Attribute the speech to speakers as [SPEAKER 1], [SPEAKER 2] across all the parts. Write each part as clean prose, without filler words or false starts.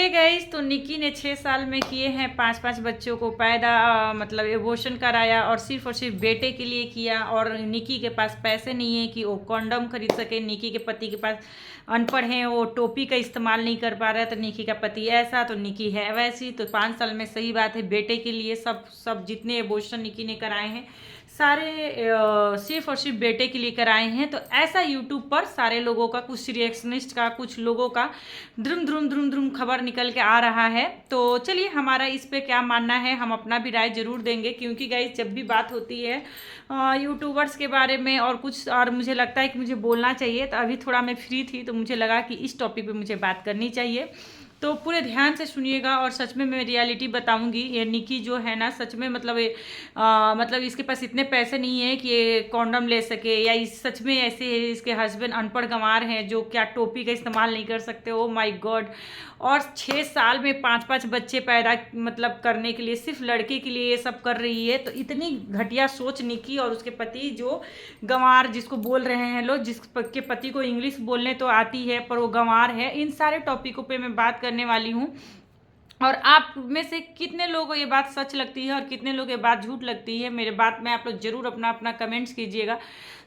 [SPEAKER 1] Okay guys, तो निकी ने 6 साल में किए हैं 5-5 बच्चों को पैदा, मतलब एबॉर्शन कराया और सिर्फ बेटे के लिए किया। और निकी के पास पैसे नहीं है कि वो कॉन्डम खरीद सके। निकी के पति के पास अनपढ़ हैं, वो टोपी का इस्तेमाल नहीं कर पा रहा है। तो निकी का पति ऐसा, तो निकी है वैसी। तो 5 साल में सही बात है, बेटे के लिए सब जितने एबॉर्शन निकी ने कराए हैं सारे सिर्फ बेटे के लिए कराए हैं। तो ऐसा यूट्यूब पर सारे लोगों का, कुछ रिएक्शनिस्ट का, कुछ लोगों का ध्रुम ध्रुम ध्रुम ध्रुम खबर निकल के आ रहा है। तो चलिए, हमारा इस पे क्या मानना है, हम अपना भी राय जरूर देंगे। क्योंकि गाइस, जब भी बात होती है यूट्यूबर्स के बारे में और कुछ और, मुझे लगता है कि मुझे बोलना चाहिए। तो अभी थोड़ा मैं फ्री थी तो मुझे लगा कि इस टॉपिक पे मुझे बात करनी चाहिए। तो पूरे ध्यान से सुनिएगा और सच में मैं रियलिटी बताऊंगी। ये निकी जो है ना, सच में मतलब मतलब इसके पास इतने पैसे नहीं है कि ये कॉन्डम ले सके, या इस सच में ऐसे है इसके हस्बैंड अनपढ़ गंवार हैं जो क्या टोपी का इस्तेमाल नहीं कर सकते। Oh my God. और 6 साल में 5-5 बच्चे पैदा मतलब करने के लिए, सिर्फ लड़के के लिए ये सब कर रही है। तो इतनी घटिया सोच निकी और उसके पति जो गंवार, जिसको बोल रहे हैं लोग, जिसके पति को इंग्लिश बोलने तो आती है पर वो गंवार है। इन सारे टॉपिकों पे मैं बात करने वाली हूँ। और आप में से कितने लोगों को ये बात सच लगती है और कितने लोग ये बात झूठ लगती है, मेरे बात में आप लोग जरूर अपना अपना कमेंट्स कीजिएगा।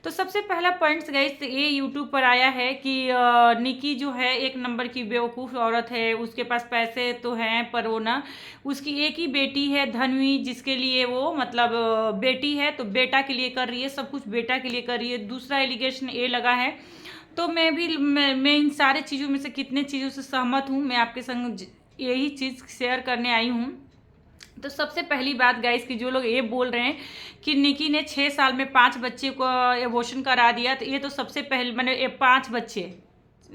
[SPEAKER 1] तो सबसे पहला पॉइंट्स गाइस, ये यूट्यूब पर आया है कि निकी जो है एक नंबर की बेवकूफ़ औरत है। उसके पास पैसे तो हैं पर वो ना, उसकी एक ही बेटी है धनवी, जिसके लिए वो मतलब बेटी है तो बेटा के लिए कर रही है, सब कुछ बेटा के लिए कर रही है। दूसरा एलिगेशन ये लगा है। तो मैं इन सारे चीज़ों में से कितने चीज़ों से सहमत हूँ, मैं आपके संग यही चीज़ शेयर करने आई हूँ। तो सबसे पहली बात गाइस, कि जो लोग ये बोल रहे हैं कि निकी ने 6 साल में 5 बच्चे को एबॉर्शन करा दिया, तो ये तो सबसे पहले मैंने 5 बच्चे,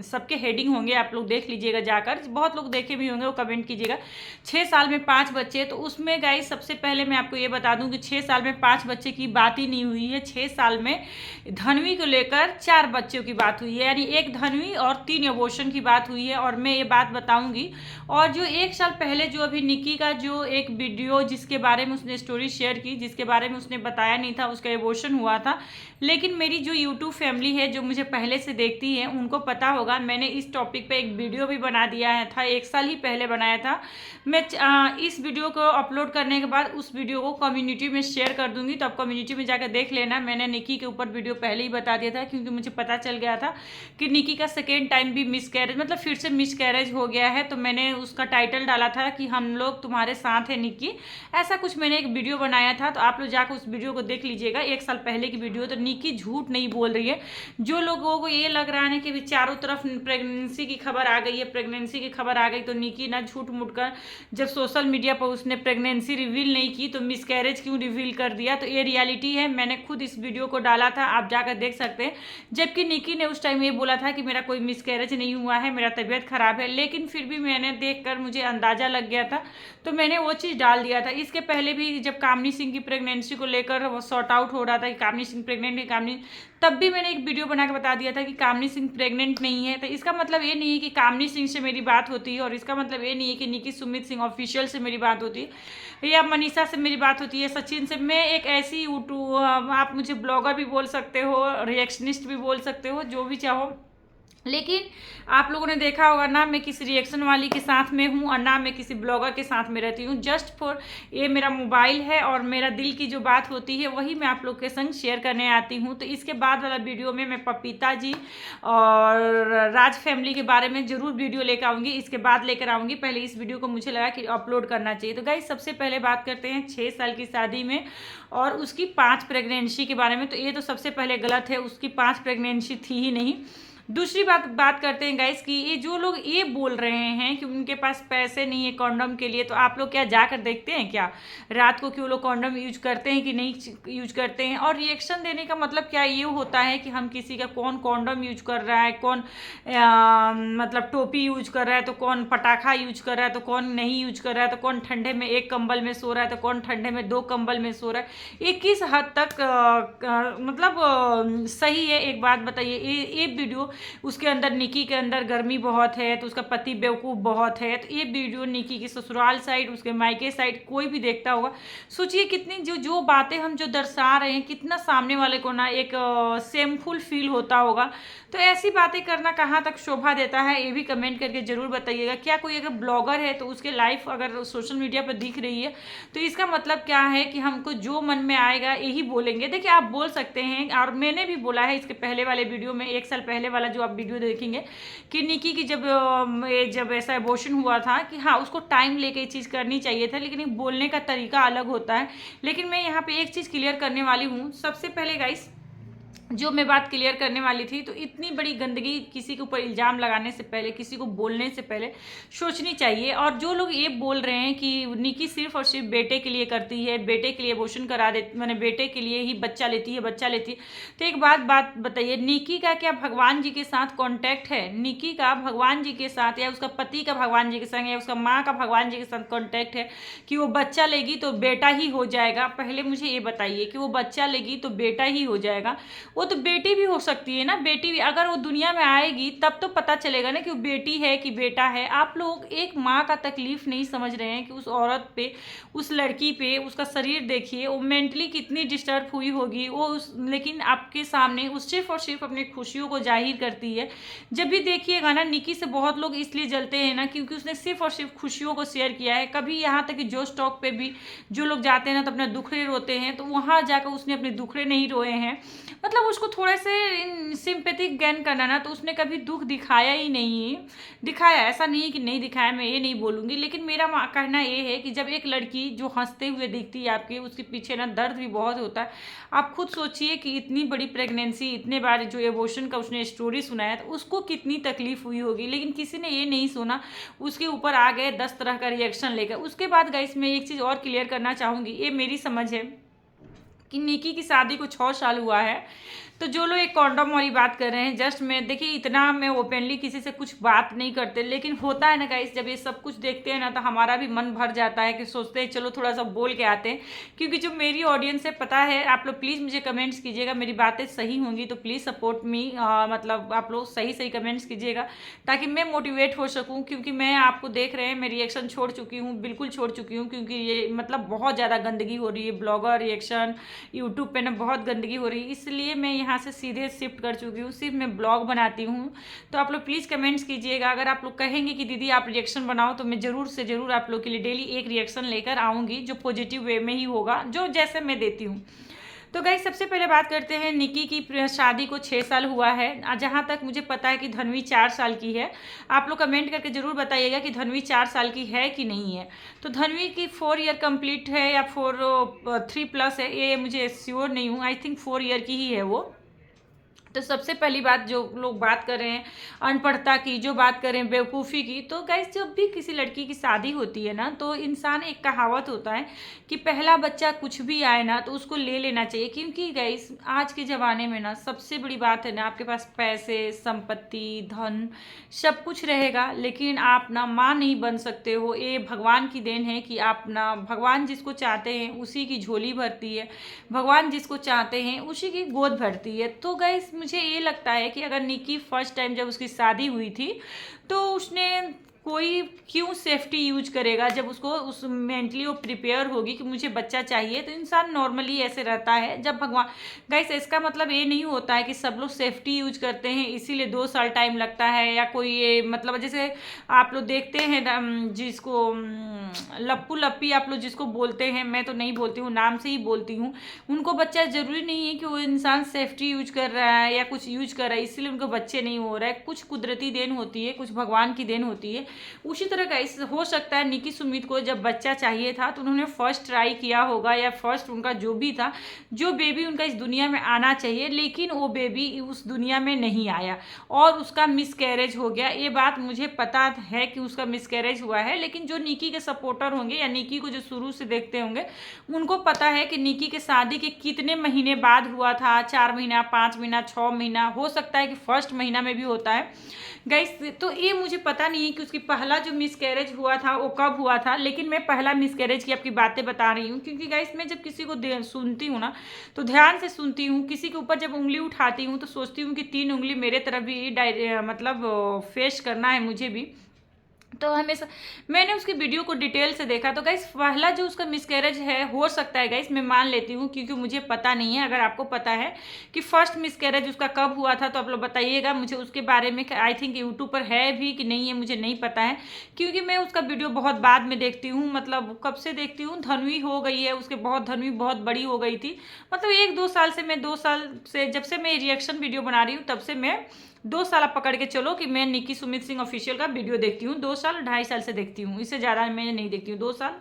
[SPEAKER 1] सबके हेडिंग होंगे, आप लोग देख लीजिएगा जाकर, बहुत लोग देखे भी होंगे, वो कमेंट कीजिएगा। 6 साल में 5 बच्चे, तो उसमें गाइस सबसे पहले मैं आपको ये बता दूं कि 6 साल में 5 बच्चे की बात ही नहीं हुई है। 6 साल में धनवी को लेकर 4 बच्चों की बात हुई है, यानी एक धनवी और 3 एबॉर्शन की बात हुई है। और मैं ये बात बताऊंगी। और जो 1 साल पहले जो अभी निकी का जो एक वीडियो, जिसके बारे में उसने स्टोरी शेयर की, जिसके बारे में उसने बताया नहीं था, उसका एबॉर्शन हुआ था। लेकिन मेरी जो यूट्यूब फैमिली है, जो मुझे पहले से देखती है, उनको पता होगा, मैंने इस टॉपिक पे एक वीडियो भी बना दिया है था, 1 साल ही पहले बनाया था। मैं इस वीडियो को अपलोड करने के बाद उस वीडियो को कम्युनिटी में शेयर कर दूंगी, तो आप कम्युनिटी में जाकर देख लेना। मैंने निकी के ऊपर वीडियो पहले ही बता दिया था, क्योंकि मुझे पता चल गया था कि निकी का सेकेंड टाइम भी मिसकैरेज, मतलब फिर से मिसकैरेज हो गया है। तो मैंने उसका टाइटल डाला था कि हम लोग तुम्हारे साथ है निकी, ऐसा कुछ मैंने एक वीडियो बनाया था। तो आप लोग जाकर उस वीडियो को देख लीजिएगा, 1 साल पहले की वीडियो। तो निकी झूठ नहीं बोल रही है। जो लोगों को ये लग रहा है कि चारों तरफ प्रेगनेंसी की खबर आ गई है, प्रेगनेंसी की खबर आ गई, तो निकी ना झूठ मूठ कर, जब सोशल मीडिया पर उसने प्रेगनेंसी रिवील नहीं की तो मिसकैरेज क्यों रिवील कर दिया। तो ये रियलिटी है, मैंने खुद इस वीडियो को डाला था, आप जाकर देख सकते हैं। जबकि निकी ने उस टाइम ये बोला था कि मेरा कोई मिसकैरेज नहीं हुआ है, मेरा तबीयत खराब है। लेकिन फिर भी मैंने देखकर मुझे अंदाजा लग गया था, तो मैंने वो चीज़ डाल दिया था। इसके पहले भी जब कामनी सिंह की प्रेगनेंसी को लेकर वो सॉर्ट आउट हो रहा था कि कामनी सिंह प्रेग्नेंट है, तब भी मैंने एक वीडियो बना के बता दिया था कि कामनी सिंह प्रेग्नेंट नहीं है। तो इसका मतलब ये नहीं है कि कामनी सिंह से मेरी बात होती है, और इसका मतलब ये नहीं है कि निकी सुमित सिंह ऑफिशियल से मेरी बात होती है या मनीषा से मेरी बात होती है, सचिन से। मैं एक ऐसी यूट्यूब, आप मुझे ब्लॉगर भी बोल सकते हो, रिएक्शनिस्ट भी बोल सकते हो, जो भी चाहो। लेकिन आप लोगों ने देखा होगा ना, मैं किसी रिएक्शन वाली के साथ में हूँ और ना मैं किसी ब्लॉगर के साथ में रहती हूँ। जस्ट फॉर ये मेरा मोबाइल है और मेरा दिल की जो बात होती है वही मैं आप लोग के संग शेयर करने आती हूँ। तो इसके बाद वाला वीडियो में मैं पपीता जी और राज फैमिली के बारे में ज़रूर वीडियो लेकर आऊँगी, इसके बाद लेकर आऊँगी। पहले इस वीडियो को मुझे लगा कि अपलोड करना चाहिए। तो गाइस, सबसे पहले बात करते हैं 6 साल की शादी में और उसकी 5 प्रेगनेंसी के बारे में। तो ये तो सबसे पहले गलत है, उसकी 5 प्रेगनेंसी थी ही नहीं। दूसरी बात करते हैं गाइस, कि ये जो लोग ये बोल रहे हैं कि उनके पास पैसे नहीं है कॉन्डम के लिए, तो आप लोग क्या जाकर देखते हैं क्या रात को कि वो लोग कॉन्डम यूज करते हैं कि नहीं यूज करते हैं। और रिएक्शन देने का मतलब क्या ये होता है कि हम किसी का कौन कॉन्डम यूज कर रहा है, कौन मतलब टोपी यूज कर रहा है, तो कौन पटाखा यूज कर रहा है, तो कौन नहीं यूज कर रहा है, तो कौन ठंडे में 1 कंबल में सो रहा है, तो कौन ठंडे में 2 कंबल में सो रहा है, ये किस हद तक मतलब सही है। एक बात बताइए, ये वीडियो उसके अंदर निकी के अंदर गर्मी बहुत है, तो उसका पति बेवकूफ़ बहुत है। तो ये वीडियो निकी की ससुराल साइड, उसके मायके साइड कोई भी देखता होगा, सोचिए कितनी जो जो बातें हम जो दर्शा रहे हैं, कितना सामने वाले को ना एक सेमफुल फील होता होगा। तो ऐसी बातें करना कहाँ तक शोभा देता है, ये भी कमेंट करके जरूर बताइएगा। क्या कोई अगर ब्लॉगर है तो उसके लाइफ अगर सोशल मीडिया पर दिख रही है तो इसका मतलब क्या है कि हमको जो मन में आएगा यही बोलेंगे। देखिए आप बोल सकते हैं, और मैंने भी बोला है इसके पहले वाले वीडियो में, 1 साल पहले वाला जो आप वीडियो देखेंगे, कि निकी की जब ऐसा एबॉर्शन हुआ था कि हाँ उसको टाइम लेके ये चीज़ करनी चाहिए था, लेकिन बोलने का तरीका अलग होता है। लेकिन मैं यहाँ पे एक चीज़ क्लियर करने वाली हूँ। सबसे पहले गाइस जो मैं बात क्लियर करने वाली थी, तो इतनी बड़ी गंदगी किसी के ऊपर इल्ज़ाम लगाने से पहले, किसी को बोलने से पहले सोचनी चाहिए। और जो लोग ये बोल रहे हैं कि निकी सिर्फ और सिर्फ बेटे के लिए करती है, बेटे के लिए अबॉर्शन करा देती, मैंने बेटे के लिए ही बच्चा लेती है, तो एक बात बताइए, निकी का क्या भगवान जी के साथ कॉन्टैक्ट है? निकी का भगवान जी के साथ, या उसका पति का भगवान जी के साथ, या उसका माँ का भगवान जी के साथ कॉन्टैक्ट है कि वो बच्चा लेगी तो बेटा ही हो जाएगा? पहले मुझे ये बताइए कि वो बच्चा लेगी तो बेटा ही हो जाएगा? वो तो बेटी भी हो सकती है ना, बेटी भी अगर वो दुनिया में आएगी तब तो पता चलेगा ना कि वो बेटी है कि बेटा है। आप लोग एक माँ का तकलीफ नहीं समझ रहे हैं कि उस औरत पे, उस लड़की पे, उसका शरीर देखिए, वो मेंटली कितनी डिस्टर्ब हुई होगी वो लेकिन आपके सामने उस सिर्फ और सिर्फ अपनी खुशियों को जाहिर करती है। जब भी देखिएगा ना, निकी से बहुत लोग इसलिए जलते हैं ना क्योंकि उसने सिर्फ और सिर्फ खुशियों को शेयर किया है। कभी यहाँ तक कि जो स्टॉक पे भी जो लोग जाते हैं ना तो अपने दुखड़े रोते हैं, तो वहाँ जाकर उसने अपने दुखड़े नहीं रोए हैं। मतलब उसको थोड़े से सिंपैथिक गेन करना ना, तो उसने कभी दुख दिखाया ही नहीं। दिखाया, ऐसा नहीं है कि नहीं दिखाया, मैं ये नहीं बोलूँगी, लेकिन मेरा कहना ये है कि जब एक लड़की जो हंसते हुए दिखती है आपके, उसके पीछे ना दर्द भी बहुत होता है। आप खुद सोचिए कि इतनी बड़ी प्रेगनेंसी, इतने बार जो एबॉर्शन का उसने स्टोरी सुनाया तो उसको कितनी तकलीफ हुई होगी, लेकिन किसी ने ये नहीं सुना, उसके ऊपर आ गए 10 तरह का रिएक्शन लेकर। उसके बाद गाइस मैं एक चीज़ और क्लियर करना चाहूँगी, ये मेरी समझ है कि निकी की शादी को 6 साल हुआ है। तो जो लोग एक कॉन्डम वाली बात कर रहे हैं, जस्ट मैं देखिए इतना मैं ओपनली किसी से कुछ बात नहीं करते, लेकिन होता है ना गाइस, जब ये सब कुछ देखते हैं ना तो हमारा भी मन भर जाता है कि सोचते हैं चलो थोड़ा सा बोल के आते हैं। क्योंकि जो मेरी ऑडियंस है, पता है आप लोग प्लीज़ मुझे कमेंट्स कीजिएगा, मेरी बातें सही होंगी तो प्लीज़ सपोर्ट मी, मतलब आप लोग सही सही कमेंट्स कीजिएगा ताकि मैं मोटिवेट हो सकूँ। क्योंकि मैं आपको देख रहे हैं, मैं रिएक्शन छोड़ चुकी हूँ, बिल्कुल छोड़ चुकी हूँ, क्योंकि ये मतलब बहुत ज़्यादा गंदगी हो रही है, ब्लॉगर रिएक्शन यूट्यूब पे ना बहुत गंदगी हो रही है, इसलिए मैं यहाँ से सीधे शिफ्ट कर चुकी हूँ, सिर्फ मैं ब्लॉग बनाती हूँ। तो आप लोग प्लीज़ कमेंट्स कीजिएगा। अगर आप लोग कहेंगे कि दीदी आप रिएक्शन बनाओ तो मैं ज़रूर से ज़रूर आप लोग के लिए डेली एक रिएक्शन लेकर आऊँगी, जो पॉजिटिव वे में ही होगा, जो जैसे मैं देती हूँ। तो गाइस सबसे पहले बात करते हैं, निकी की शादी को 6 साल हुआ है। जहाँ तक मुझे पता है कि धनवी 4 साल की है। आप लोग कमेंट करके ज़रूर बताइएगा कि धनवी 4 साल की है कि नहीं है। तो धनवी की 4 ईयर कंप्लीट है या 3+ है, ये मुझे श्योर नहीं हूँ, आई थिंक 4 ईयर की ही है वो। तो सबसे पहली बात, जो लोग बात कर रहे हैं अनपढ़ता की, जो बात कर रहे हैं बेवकूफ़ी की, तो गाइस जब भी किसी लड़की की शादी होती है ना, तो इंसान, एक कहावत होता है कि पहला बच्चा कुछ भी आए ना तो उसको ले लेना चाहिए। क्योंकि गाइस आज के ज़माने में ना सबसे बड़ी बात है ना, आपके पास पैसे, संपत्ति, धन सब कुछ रहेगा, लेकिन आप ना माँ नहीं बन सकते हो। ये भगवान की देन है कि आप ना, भगवान जिसको चाहते हैं उसी की झोली भरती है, भगवान जिसको चाहते हैं उसी की गोद भरती है। तो गाइस मुझे ये लगता है कि अगर निकी फर्स्ट टाइम जब उसकी शादी हुई थी तो उसने कोई क्यों सेफ्टी यूज करेगा, जब उसको उस मेंटली वो प्रिपेयर होगी कि मुझे बच्चा चाहिए, तो इंसान नॉर्मली ऐसे रहता है। जब भगवान, गाइस इसका मतलब ये नहीं होता है कि सब लोग सेफ्टी यूज करते हैं इसीलिए 2 साल टाइम लगता है, या कोई ये मतलब जैसे आप लोग देखते हैं जिसको लप्पू लप्पी आप लोग जिसको बोलते हैं, मैं तो नहीं बोलती हूँ, नाम से ही बोलती हूँ, उनको बच्चा जरूरी नहीं है कि वो इंसान सेफ्टी यूज कर रहा है या कुछ यूज कर रहा है इसलिए उनको बच्चे नहीं हो रहा है। कुछ कुदरती देन होती है, कुछ भगवान की देन होती है। उसी तरह का हो सकता है निकी सुमित को जब बच्चा चाहिए था तो उन्होंने फर्स्ट ट्राई किया होगा, या फर्स्ट उनका जो भी था, जो बेबी उनका इस दुनिया में आना चाहिए, लेकिन वो बेबी उस दुनिया में नहीं आया और उसका मिसकैरेज हो गया। ये बात मुझे पता है कि उसका मिसकैरेज हुआ है, लेकिन जो निकी के सपोर्टर होंगे या निकी को जो शुरू से देखते होंगे उनको पता है कि निकी के शादी के कितने महीने बाद हुआ था, 4 महीना, 5 महीना, 6 महीना, हो सकता है कि फर्स्ट महीना में भी होता है। गाइस तो ये मुझे पता नहीं है कि उसकी पहला जो मिसकैरेज हुआ था वो कब हुआ था, लेकिन मैं पहला मिसकैरेज की आपकी बातें बता रही हूँ, क्योंकि गाइस मैं जब किसी को सुनती हूँ ना तो ध्यान से सुनती हूँ। किसी के ऊपर जब उंगली उठाती हूँ तो सोचती हूँ कि 3 उंगली मेरे तरफ भी मतलब फेस करना है मुझे भी। तो हमेशा मैंने उसकी वीडियो को डिटेल से देखा, तो गाइस पहला जो उसका मिसकैरेज है, हो सकता है गाइस, मैं मान लेती हूँ क्योंकि मुझे पता नहीं है। अगर आपको पता है कि फर्स्ट मिसकैरेज उसका कब हुआ था तो आप लोग बताइएगा मुझे उसके बारे में। आई थिंक यूट्यूब पर है भी कि नहीं है मुझे नहीं पता है, क्योंकि मैं उसका वीडियो बहुत बाद में देखती हूँ। मतलब कब से देखती हूँ, धनवी हो गई है उसके, बहुत धनवी बहुत बड़ी हो गई थी। मतलब 1-2 साल से, मैं 2 साल से जब से मैं रिएक्शन वीडियो बना रही हूँ तब से मैं 2 साल आप पकड़ के चलो कि मैं निकी सुमित सिंह ऑफिशियल का वीडियो देखती हूँ। 2 साल 2.5 साल से देखती हूँ, इससे ज़्यादा मैं नहीं देखती हूँ। 2 साल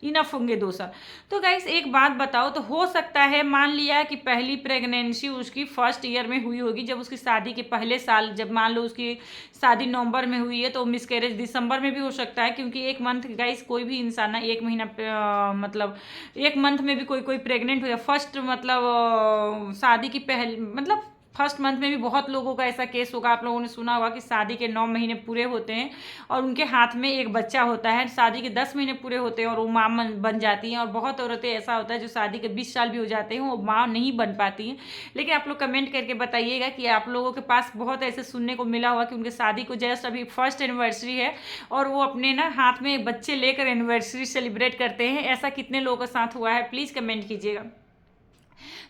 [SPEAKER 1] इनफ होंगे, 2 साल। तो गाइस एक बात बताओ, तो हो सकता है मान लिया कि पहली प्रेगनेंसी उसकी फर्स्ट ईयर में हुई होगी, जब उसकी शादी के पहले साल, जब मान लो उसकी शादी नवंबर में हुई है तो मिसकैरेज दिसंबर में भी हो सकता है, क्योंकि 1 मंथ गाइस कोई भी इंसान ना 1 महीना मतलब 1 मंथ में भी कोई कोई प्रेग्नेंट हो जाए। फर्स्ट मतलब शादी की पहल मतलब फर्स्ट मंथ में भी बहुत लोगों का ऐसा केस होगा, आप लोगों ने सुना होगा कि शादी के 9 महीने पूरे होते हैं और उनके हाथ में एक बच्चा होता है। शादी के 10 महीने पूरे होते हैं और वो माँ बन जाती हैं। और बहुत औरतें ऐसा होता है जो शादी के 20 साल भी हो जाते हैं वो माँ नहीं बन पाती हैं। लेकिन आप लोग कमेंट करके बताइएगा कि आप लोगों के पास बहुत ऐसे सुनने को मिला हुआ कि उनके शादी को जस्ट अभी फर्स्ट एनिवर्सरी है और वो अपने ना हाथ में बच्चे लेकर एनिवर्सरी सेलिब्रेट करते हैं। ऐसा कितने लोगों के साथ हुआ है, प्लीज़ कमेंट कीजिएगा।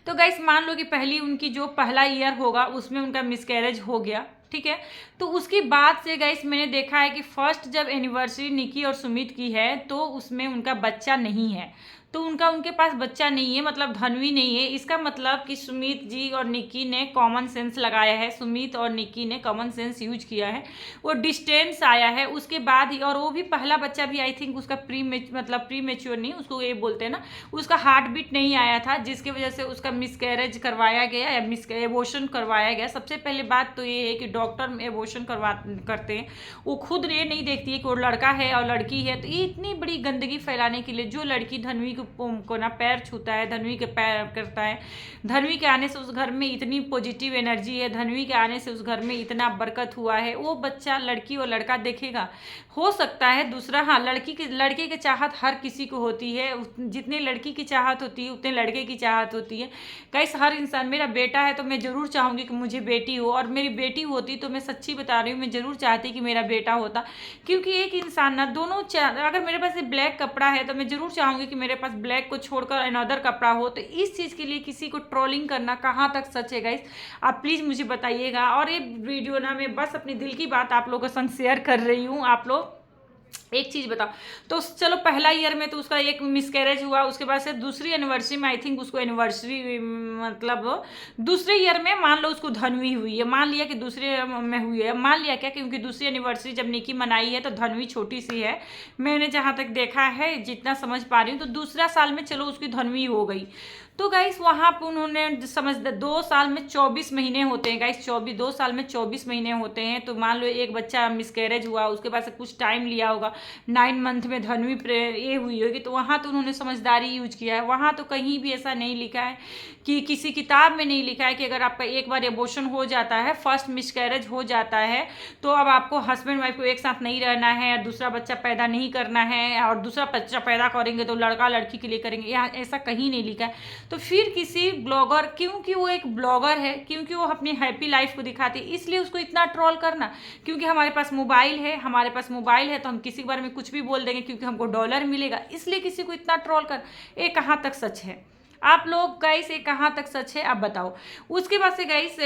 [SPEAKER 1] तो गाइस मान लो कि पहली उनकी जो पहला ईयर होगा उसमें उनका मिसकैरेज हो गया, ठीक है। तो उसके बाद से गाइस मैंने देखा है कि फर्स्ट जब एनिवर्सरी निकी और सुमित की है तो उसमें उनका बच्चा नहीं है। तो उनके पास बच्चा नहीं है, मतलब धनवी नहीं है। इसका मतलब कि सुमित जी और निकी ने कॉमन सेंस लगाया है, सुमित और निकी ने कॉमन सेंस यूज किया है। वो डिस्टेंस आया है उसके बाद ही, और वो भी पहला बच्चा भी आई थिंक उसका प्री मेच्योर नहीं, उसको ये बोलते हैं ना, उसका हार्ट बीट नहीं आया था, जिसकी वजह से उसका मिसकैरेज करवाया गया या एबॉर्शन करवाया गया। सबसे पहले बात तो ये है कि डॉक्टर एबॉर्शन करते हैं, वो खुद ये नहीं देखती है कि वो लड़का है और लड़की है। तो ये इतनी बड़ी गंदगी फैलाने के लिए, जो लड़की धनवी को ना पैर छूता है, धनवी के पैर करता है, धनवी के आने से उस घर में इतनी पॉजिटिव एनर्जी है, धनवी के आने से उस घर में इतना बरकत हुआ है, वो बच्चा लड़की और लड़का देखेगा। हो सकता है दूसरा, हाँ, लड़के की चाहत हर किसी को होती है, जितने लड़की की चाहत होती है उतने लड़के की चाहत होती है। गाइस हर इंसान, मेरा बेटा है तो मैं जरूर चाहूंगी कि मुझे बेटी हो, और मेरी बेटी होती तो मैं सच्ची बता रही हूँ मैं जरूर चाहती कि मेरा बेटा होता। क्योंकि एक इंसान ना दोनों, अगर मेरे पास ब्लैक कपड़ा है तो मैं जरूर चाहूंगी कि मेरे पास ब्लैक को छोड़कर अनदर कपड़ा हो। तो इस चीज़ के लिए किसी को ट्रोलिंग करना कहाँ तक सच है गाइस, आप प्लीज़ मुझे बताइएगा। और ये वीडियो ना मैं बस अपनी दिल की बात आप लोगों के संग शेयर कर रही हूँ। आप लोग एक चीज बताओ, तो चलो पहला ईयर में तो उसका एक मिसकैरेज हुआ, उसके बाद से दूसरी एनिवर्सरी में आई थिंक उसको एनिवर्सरी मतलब दूसरे ईयर में मान लो उसको धनवी हुई है, मान लिया कि दूसरे में हुई है, मान लिया क्या, क्योंकि दूसरी एनिवर्सरी जब निकी मनाई है तो धनवी छोटी सी है, मैंने जहाँ तक देखा है जितना समझ पा रही हूँ। तो दूसरा साल में चलो उसकी धनवी हो गई। तो गाइस वहाँ पर उन्होंने समझ 2 साल में 24 महीने होते हैं गाइस, 2 साल में 24 महीने होते हैं। तो मान लो एक बच्चा मिसकैरेज हुआ, उसके पास कुछ टाइम लिया होगा, 9 मंथ में धनवी ये हुई होगी, तो वहाँ तो उन्होंने समझदारी यूज किया है। वहाँ तो कहीं भी ऐसा नहीं लिखा है कि किसी किताब में नहीं लिखा है कि अगर आपका एक बार एबॉर्शन हो जाता है, फर्स्ट मिसकैरेज हो जाता है, तो अब आपको हस्बैंड वाइफ को एक साथ नहीं रहना है, दूसरा बच्चा पैदा नहीं करना है, और दूसरा बच्चा पैदा करेंगे तो लड़का लड़की के लिए करेंगे, यहाँ ऐसा कहीं नहीं लिखा है। तो फिर किसी ब्लॉगर, क्योंकि वो एक ब्लॉगर है, क्योंकि वो अपनी हैप्पी लाइफ को दिखाती है, इसलिए उसको इतना ट्रोल करना। क्योंकि हमारे पास मोबाइल है तो हम किसी के बारे में कुछ भी बोल देंगे क्योंकि हमको डॉलर मिलेगा, इसलिए किसी को इतना ट्रोल कर। ये कहाँ तक सच है आप लोग गाइस, ये कहाँ तक सच है आप बताओ। उसके बाद से गाइस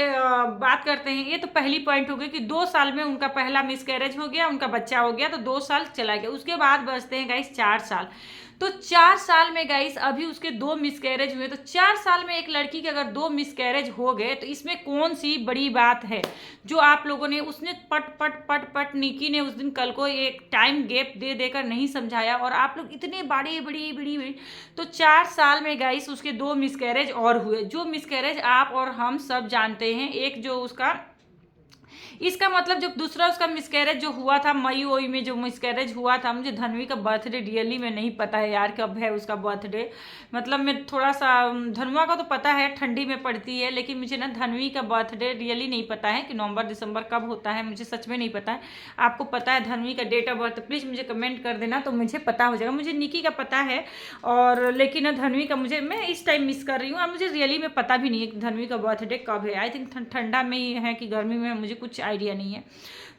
[SPEAKER 1] बात करते हैं, ये तो पहली पॉइंट हो गई कि 2 साल में उनका पहला मिसकैरेज हो गया, उनका बच्चा हो गया, तो 2 साल चला गया। उसके बाद बचते हैं गाइस 4 साल। तो 4 साल में गाइस अभी उसके 2 मिसकैरेज हुए, तो 4 साल में एक लड़की के अगर 2 मिसकैरेज हो गए तो इसमें कौन सी बड़ी बात है जो आप लोगों ने, उसने पट पट पट पट निकी ने उस दिन कल को एक टाइम गैप दे देकर नहीं समझाया, और आप लोग इतने बड़ी बड़ी बड़ी बड़ी। तो 4 साल में गाइस उसके 2 मिसकैरेज और हुए, जो मिसकैरेज आप और हम सब जानते हैं। एक जो उसका इसका मतलब जो दूसरा उसका मिसकैरेज जो हुआ था मई वई में, जो मिसकैरेज हुआ था, मुझे धनवी का बर्थडे रियली में नहीं पता है यार कब है उसका बर्थडे। मतलब मैं थोड़ा सा धनुआ का तो पता है ठंडी में पड़ती है, लेकिन मुझे ना धनवी का बर्थडे रियली नहीं पता है कि नवंबर दिसंबर कब होता है, मुझे सच में नहीं पता है। आपको पता है धनवी का डेट ऑफ बर्थ प्लीज़ मुझे कमेंट कर देना तो मुझे पता हो जाएगा। मुझे निकी का पता है और लेकिन धनवी का मैं इस टाइम मिस कर रही हूँ और मुझे रियली में पता भी नहीं है कि धनवी का बर्थडे कब है। आई थिंक ठंडा में ही है कि गर्मी में, मुझे कुछ आइडिया नहीं है।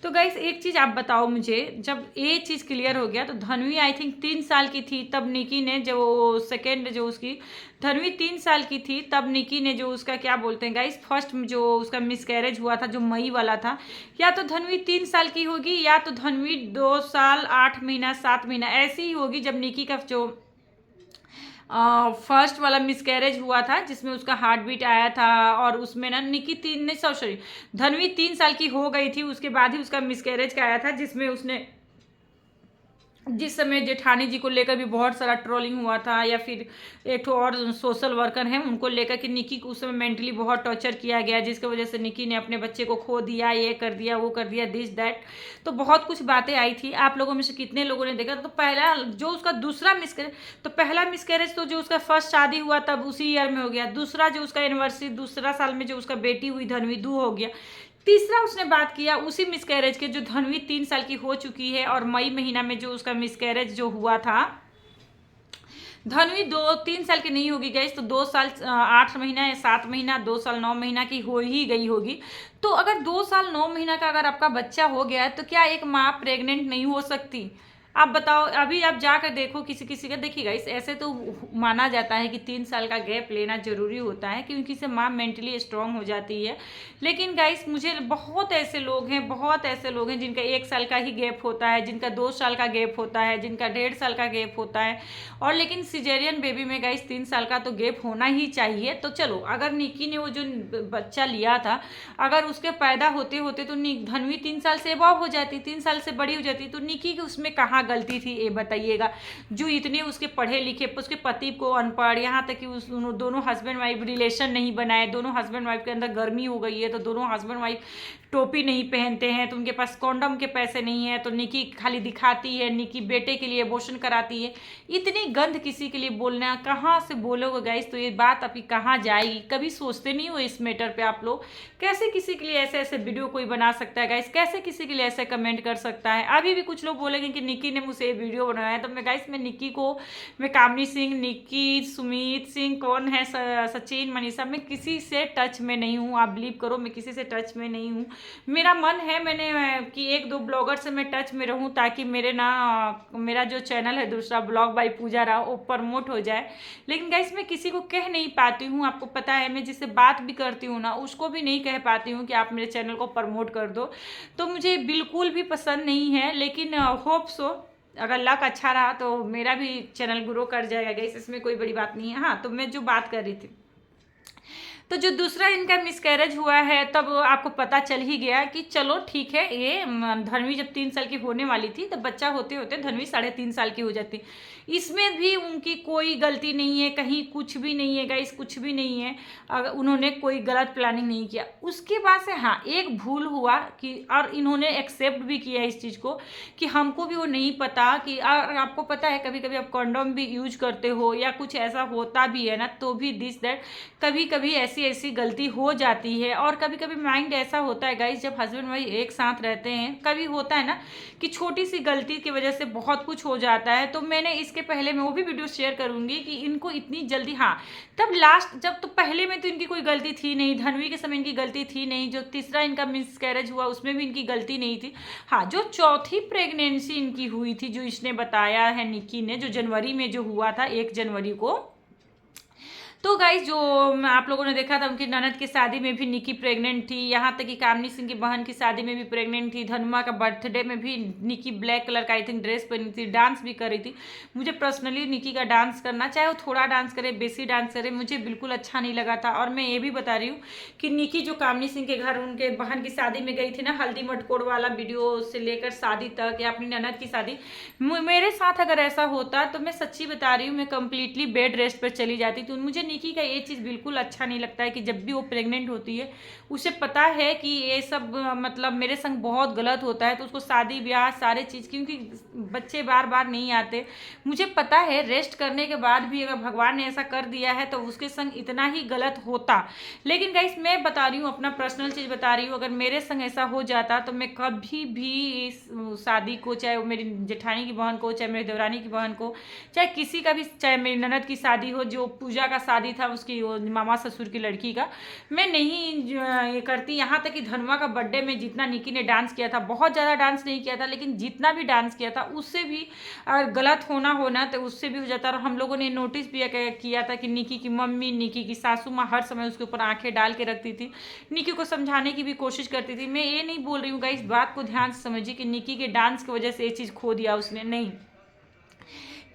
[SPEAKER 1] तो गाइस एक चीज़ आप बताओ मुझे, जब ये चीज़ क्लियर हो गया तो धनवी आई थिंक 3 साल की थी तब निकी ने जो सेकेंड जो उसकी धनवी 3 साल की थी तब निकी ने जो उसका क्या बोलते हैं गाइस फर्स्ट जो उसका मिसकैरेज हुआ था जो मई वाला था, या तो धनवी 3 साल की होगी या तो धनवी 2 साल 8 महीना 7 महीना ऐसी ही होगी जब निकी का जो फर्स्ट वाला मिसकैरेज हुआ था जिसमें उसका हार्ट बीट आया था और उसमें ना निकी धनवी 3 साल की हो गई थी, उसके बाद ही उसका मिसकैरेज का आया था जिसमें उसने जिस समय जेठानी जी को लेकर भी बहुत सारा ट्रोलिंग हुआ था, या फिर एक तो और सोशल वर्कर हैं उनको लेकर कि निकी को उस समय मेंटली बहुत टॉर्चर किया गया जिसकी वजह से निकी ने अपने बच्चे को खो दिया, ये कर दिया वो कर दिया दिस दैट। तो बहुत कुछ बातें आई थी। आप लोगों में से कितने लोगों ने देखा? तो पहला जो उसका दूसरा मिसकैरेज, तो पहला मिसकैरेज तो जो उसका फर्स्ट शादी हुआ तब उसी ईयर में हो गया, दूसरा जो उसका एनिवर्सरी दूसरा साल में जो उसका बेटी हुई धनवी 2 हो गया, तीसरा उसने बात किया उसी मिसकैरेज के जो धनवी 3 साल की हो चुकी है और मई महीना में जो उसका मिसकैरेज जो हुआ था धनवी 2-3 साल की नहीं होगी गई तो 2 साल 8 महीना या 7 महीना 2 साल 9 महीना की हो ही गई होगी। तो अगर 2 साल 9 महीना का अगर आपका बच्चा हो गया है तो क्या एक माँ प्रेग्नेंट नहीं हो सकती? आप बताओ। अभी आप जाकर देखो किसी किसी का, देखिएगा इस ऐसे तो माना जाता है कि 3 साल का गैप लेना जरूरी होता है क्योंकि इससे माँ मेंटली स्ट्रांग हो जाती है। लेकिन गाइस मुझे बहुत ऐसे लोग हैं जिनका 1 साल का ही गैप होता है, जिनका 2 साल का गैप होता है, जिनका 1.5 साल का गैप होता है, और लेकिन सिजेरियन बेबी में गाइस 3 साल का तो गैप होना ही चाहिए। तो चलो अगर निकी ने वो जो बच्चा लिया था अगर उसके पैदा होते होते तो धनवी 3 साल से अबव हो जाती, 3 साल से बड़ी हो जाती, तो निकी की उसमें कहाँ गलती थी ये बताइएगा? जो इतने उसके पढ़े लिखे, उसके पति को अनपढ़, यहाँ तक कि उस दोनों हस्बैंड वाइफ रिलेशन नहीं बनाए, दोनों हस्बैंड वाइफ के अंदर गर्मी हो गई है तो दोनों हस्बैंड वाइफ टोपी नहीं पहनते हैं, तो उनके पास कॉन्डम के पैसे नहीं है, तो निकी खाली दिखाती है, निकी बेटे के लिए अबॉर्शन कराती है। इतनी गंद किसी के लिए बोलना, कहाँ से बोलोगे गाइस? तो ये बात अभी कहाँ जाएगी? कभी सोचते नहीं हो इस मैटर पे आप लोग? कैसे किसी के लिए ऐसे ऐसे वीडियो कोई बना सकता है गाइस? कैसे किसी के लिए ऐसे कमेंट कर सकता है? अभी भी कुछ लोग बोलेंगे कि निकी ने मुझसे ये वीडियो बनाया है, तो मैं गाइस मैं कामनी सिंह, निकी, सुमित सिंह, कौन है, सचिन, मनीषा, मैं किसी से टच में नहीं हूँ। आप बिलीव करो मैं किसी से टच में नहीं हूँ। मेरा मन है मैंने कि 1-2 ब्लॉगर से मैं टच में रहूं ताकि मेरा जो चैनल है दूसरा ब्लॉग बाई पूजा राव वो प्रमोट हो जाए, लेकिन गाइस मैं किसी को कह नहीं पाती हूँ। आपको पता है मैं जिससे बात भी करती हूँ ना उसको भी नहीं कह पाती हूँ कि आप मेरे चैनल को प्रमोट कर दो, तो मुझे बिल्कुल भी पसंद नहीं है। लेकिन होप सो अगर लक अच्छा रहा तो मेरा भी चैनल ग्रो कर जाएगा गाइस, इसमें कोई बड़ी बात नहीं है। हाँ, तो मैं जो बात कर रही थी, तो जो दूसरा इनका मिसकैरेज हुआ है तब आपको पता चल ही गया कि चलो ठीक है, ये धनवी जब 3 साल की होने वाली थी तब बच्चा होते होते धनवी 3.5 साल की हो जाती। इसमें भी उनकी कोई गलती नहीं है, कहीं कुछ भी नहीं है गाइस, कुछ भी नहीं है। अगर उन्होंने कोई गलत प्लानिंग नहीं किया। उसके बाद से हाँ एक भूल हुआ कि, और इन्होंने एक्सेप्ट भी किया इस चीज़ को कि हमको भी वो नहीं पता कि, और आपको पता है कभी कभी आप कॉन्डोम भी यूज करते हो या कुछ ऐसा होता भी है ना, तो भी दिस दैट कभी कभी ऐसी गलती हो जाती है। और कभी कभी माइंड ऐसा होता है गाइस, जब हस्बैंड वाइफ एक साथ रहते हैं कभी होता है ना कि छोटी सी गलती की वजह से बहुत कुछ हो जाता है। तो मैंने इसके पहले मैं वो भी वीडियो शेयर करूंगी कि इनको इतनी जल्दी, हाँ तब लास्ट जब तो पहले में तो इनकी कोई गलती थी नहीं, धनवी के समय इनकी गलती थी नहीं, जो तीसरा इनका मिसकैरेज हुआ उसमें भी इनकी गलती नहीं थी। हाँ, जो चौथी प्रेगनेंसी इनकी हुई थी जो इसने बताया है निकी ने, जो जनवरी में जो हुआ था 1 जनवरी को, तो गाइस जो आप लोगों ने देखा था उनकी ननद की शादी में भी निकी प्रेग्नेंट थी, यहाँ तक कि कामनी सिंह की बहन की शादी में भी प्रेग्नेंट थी, धनुमा का बर्थडे में भी निकी ब्लैक कलर का आई थिंक ड्रेस पहनी थी, डांस भी कर रही थी। मुझे पर्सनली निकी का डांस करना, चाहे वो थोड़ा डांस करे बेसी डांस करे, मुझे बिल्कुल अच्छा नहीं लगा था। और मैं ये भी बता रही हूँ कि निकी जो कामनी सिंह के घर उनके बहन की शादी में गई थी ना, हल्दी मटकोर वाला वीडियो से लेकर शादी तक या अपनी ननद की शादी, मेरे साथ अगर ऐसा होता तो मैं सच्ची बता रही हूँ मैं कंप्लीटली बेड रेस्ट पर चली जाती। तो मुझे निकी का ये चीज़ बिल्कुल अच्छा नहीं लगता है कि जब भी वो प्रेग्नेंट होती है उसे पता है कि ये सब मतलब मेरे संग बहुत गलत होता है, तो उसको शादी ब्याह सारे चीज़, क्योंकि बच्चे बार बार नहीं आते, मुझे पता है रेस्ट करने के बाद भी अगर भगवान ने ऐसा कर दिया है तो उसके संग इतना ही गलत होता। लेकिन गाइस मैं बता रही हूँ, अपना पर्सनल चीज़ बता रही हूँ, अगर मेरे संग ऐसा हो जाता तो मैं कभी भी इस शादी को, चाहे वो मेरी जेठानी की बहन को, चाहे मेरी देवरानी की बहन को, चाहे किसी का भी, चाहे मेरी ननद की शादी हो, जो पूजा का शादी था उसकी मामा ससुर की लड़की का, मैं नहीं ये करती। यहाँ तक कि धनवा का बर्थडे में जितना निकी ने डांस किया था, बहुत ज़्यादा डांस नहीं किया था, लेकिन जितना भी डांस किया था उससे भी गलत होना तो उससे भी हो जाता। और हम लोगों ने नोटिस भी किया था कि निकी की मम्मी, निकी की सासू माँ हर समय उसके ऊपर आंखें डाल के रखती थी, निकी को समझाने की भी कोशिश करती थी। मैं ये नहीं बोल रही हूँ गाइस, बात को ध्यान से समझिए कि निकी के डांस की वजह से ये चीज़ खो दिया उसने, नहीं।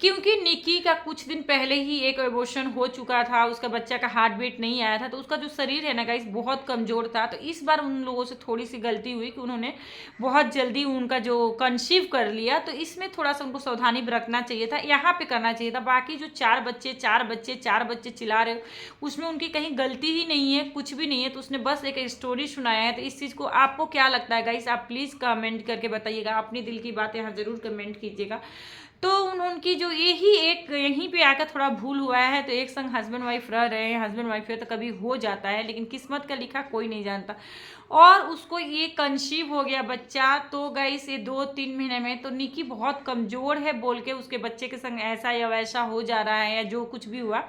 [SPEAKER 1] क्योंकि निकी का कुछ दिन पहले ही एक एबॉर्शन हो चुका था, उसका बच्चा का हार्ट बीट नहीं आया था, तो उसका जो शरीर है ना गाइस बहुत कमज़ोर था। तो इस बार उन लोगों से थोड़ी सी गलती हुई कि उन्होंने बहुत जल्दी उनका जो कंसीव कर लिया, तो इसमें थोड़ा सा उनको सावधानी बरतना चाहिए था, यहाँ पे करना चाहिए था। बाकी जो चार बच्चे चिल्ला रहे हो उसमें उनकी कहीं गलती ही नहीं है, कुछ भी नहीं है, तो उसने बस एक स्टोरी सुनाया है। तो इस चीज़ को आपको क्या लगता है गाइस, आप प्लीज़ कमेंट करके बताइएगा, अपनी दिल की बात यहाँ ज़रूर कमेंट कीजिएगा। तो उनकी जो यहीं पे आकर थोड़ा भूल हुआ है, तो एक संग हस्बैंड वाइफ रह रहे हैं, हस्बैंड वाइफ है तो कभी हो जाता है, लेकिन किस्मत का लिखा कोई नहीं जानता। और उसको ये कंसीव हो गया बच्चा, तो गाइस ये 2-3 महीने में, तो निकी बहुत कमज़ोर है बोल के उसके बच्चे के संग ऐसा या वैसा हो जा रहा है, या जो कुछ भी हुआ।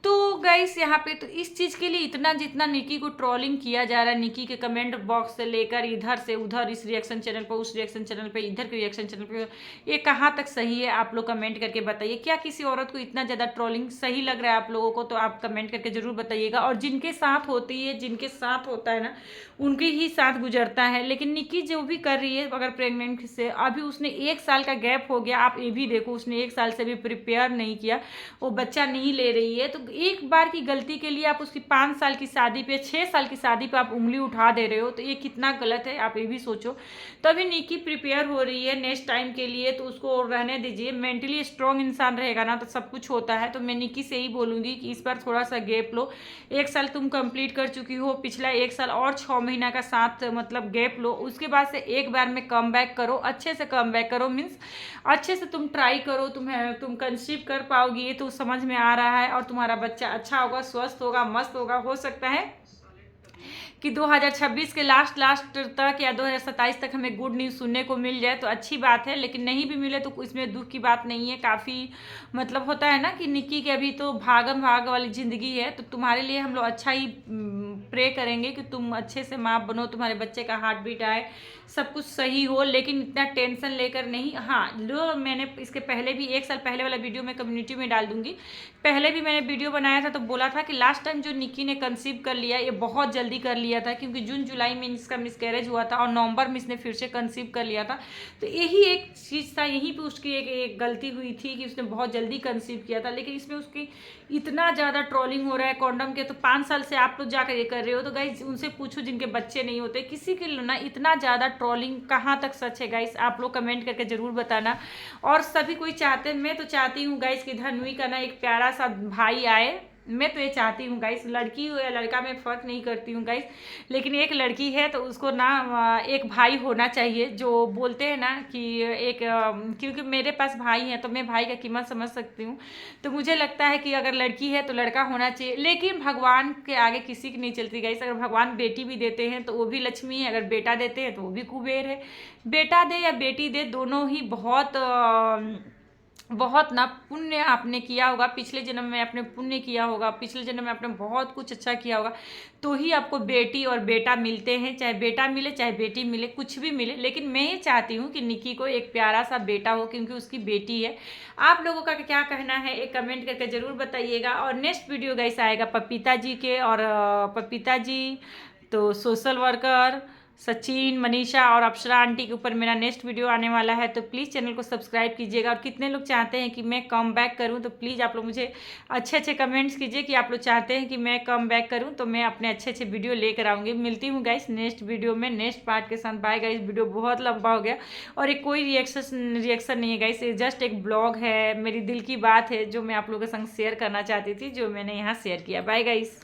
[SPEAKER 1] तो गाइस यहाँ पे तो इस चीज़ के लिए इतना जितना निकी को ट्रोलिंग किया जा रहा है, निकी के कमेंट बॉक्स से लेकर इधर से उधर, इस रिएक्शन चैनल पर, उस रिएक्शन चैनल पे, इधर के रिएक्शन चैनल पे, ये कहाँ तक सही है आप लोग कमेंट करके बताइए। क्या किसी औरत को इतना ज़्यादा ट्रोलिंग सही लग रहा है आप लोगों को, तो आप कमेंट करके ज़रूर बताइएगा। और जिनके साथ होती है, जिनके साथ होता है ना, उनके ही साथ गुजरता है। लेकिन निकी जो भी कर रही है, अगर प्रेगनेंट से अभी उसने 1 साल का गैप हो गया, आप ये भी देखो उसने 1 साल से भी प्रिपेयर नहीं किया, वो बच्चा नहीं ले रही है, तो एक बार की गलती के लिए आप उसकी 5 साल की शादी पे, 6 साल की शादी पे आप उंगली उठा दे रहे हो, तो ये कितना गलत है, आप ये भी सोचो। तो अभी निकी प्रिपेयर हो रही है नेक्स्ट टाइम के लिए, तो उसको रहने दीजिए। मेंटली स्ट्रॉन्ग इंसान रहेगा ना तो सब कुछ होता है। तो मैं निकी से ही बोलूँगी कि इस बार थोड़ा सा गैप लो। 1 साल तुम कंप्लीट कर चुकी हो, पिछला 1 साल और 6 महीना का साथ मतलब गैप लो, उसके बाद से एक बार में कम बैक करो, अच्छे से कम बैक करो, मीन्स अच्छे से तुम ट्राई करो, तुम कंसीव कर पाओगी ये तो समझ में आ रहा है, और तुम्हारा बच्चा अच्छा होगा, स्वस्थ होगा, मस्त होगा। हो सकता है कि 2026 के लास्ट तक या 2027 तक हमें गुड न्यूज़ सुनने को मिल जाए तो अच्छी बात है, लेकिन नहीं भी मिले तो इसमें दुख की बात नहीं है। काफ़ी मतलब होता है ना कि निकी के अभी तो भागम भाग वाली ज़िंदगी है, तो तुम्हारे लिए हम लोग अच्छा ही प्रे करेंगे कि तुम अच्छे से माँ बनो, तुम्हारे बच्चे का हार्ट बीट आए, सब कुछ सही हो, लेकिन इतना टेंशन लेकर नहीं। हाँ, जो मैंने इसके पहले भी 1 साल पहले वाला वीडियो मैं कम्युनिटी में डाल दूंगी, पहले भी मैंने वीडियो बनाया था तो बोला था कि लास्ट टाइम जो निकी ने कंसीव कर लिया, ये बहुत जल्दी कर लिया था, क्योंकि जून जुलाई में इसका मिसकैरेज हुआ था और नवंबर में इसने फिर से कंसीव कर लिया था। तो यही एक चीज़ था, यहीं पे उसकी एक गलती हुई थी कि उसने बहुत जल्दी कंसीव किया था। लेकिन इसमें उसकी इतना ज़्यादा ट्रोलिंग हो रहा है कॉन्डम के, तो 5 साल से आप लोग जाकर ये कर रहे हो, तो गाइज उनसे पूछो जिनके बच्चे नहीं होते, किसी के लिए ना इतना ज़्यादा ट्रोलिंग कहाँ तक सच है गाइज, आप लोग कमेंट करके ज़रूर बताना। और सभी कोई चाहते हैं, मैं तो चाहती हूँ गाइज कि धन्वी का ना एक प्यारा सा भाई आए, मैं तो ये चाहती हूँ गाइस, लड़की हो या लड़का मैं फ़र्क नहीं करती हूँ गाइस, लेकिन एक लड़की है तो उसको ना एक भाई होना चाहिए। जो बोलते हैं ना कि एक क्योंकि मेरे पास भाई है तो मैं भाई का कीमत समझ सकती हूँ, तो मुझे लगता है कि अगर लड़की है तो लड़का होना चाहिए। लेकिन भगवान के आगे किसी की नहीं चलती गाइस, अगर भगवान बेटी भी देते हैं तो वो भी लक्ष्मी है, अगर बेटा देते हैं तो वो भी कुबेर है। बेटा दे या बेटी दे, दोनों ही बहुत ना पुण्य आपने किया होगा, पिछले जन्म में आपने पुण्य किया होगा, पिछले जन्म में आपने बहुत कुछ अच्छा किया होगा, तो ही आपको बेटी और बेटा मिलते हैं। चाहे बेटा मिले चाहे बेटी मिले, कुछ भी मिले, लेकिन मैं ये चाहती हूँ कि निकी को एक प्यारा सा बेटा हो, क्योंकि उसकी बेटी है। आप लोगों का क्या कहना है एक कमेंट करके ज़रूर बताइएगा। और नेक्स्ट वीडियो गाइस आएगा पपीता जी के, और पपीता जी तो सोशल वर्कर, सचिन, मनीषा और अप्सरा आंटी के ऊपर मेरा नेक्स्ट वीडियो आने वाला है, तो प्लीज़ चैनल को सब्सक्राइब कीजिएगा। और कितने लोग चाहते हैं कि मैं कम बैक करूँ, तो प्लीज़ आप लोग मुझे अच्छे अच्छे कमेंट्स कीजिए कि आप लोग चाहते हैं कि मैं कम बैक करूँ, तो मैं अपने अच्छे अच्छे वीडियो लेकर आऊँगी। मिलती हूँ गाइस नेक्स्ट वीडियो में नेक्स्ट पार्ट के साथ। बाय गाइस, वीडियो बहुत लंबा हो गया और एक कोई रिएक्शन नहीं है गाइस, ये जस्ट एक ब्लॉग है, मेरी दिल की बात है जो मैं आप लोगों के संग शेयर करना चाहती थी, जो मैंने यहाँ शेयर किया। Bye guys.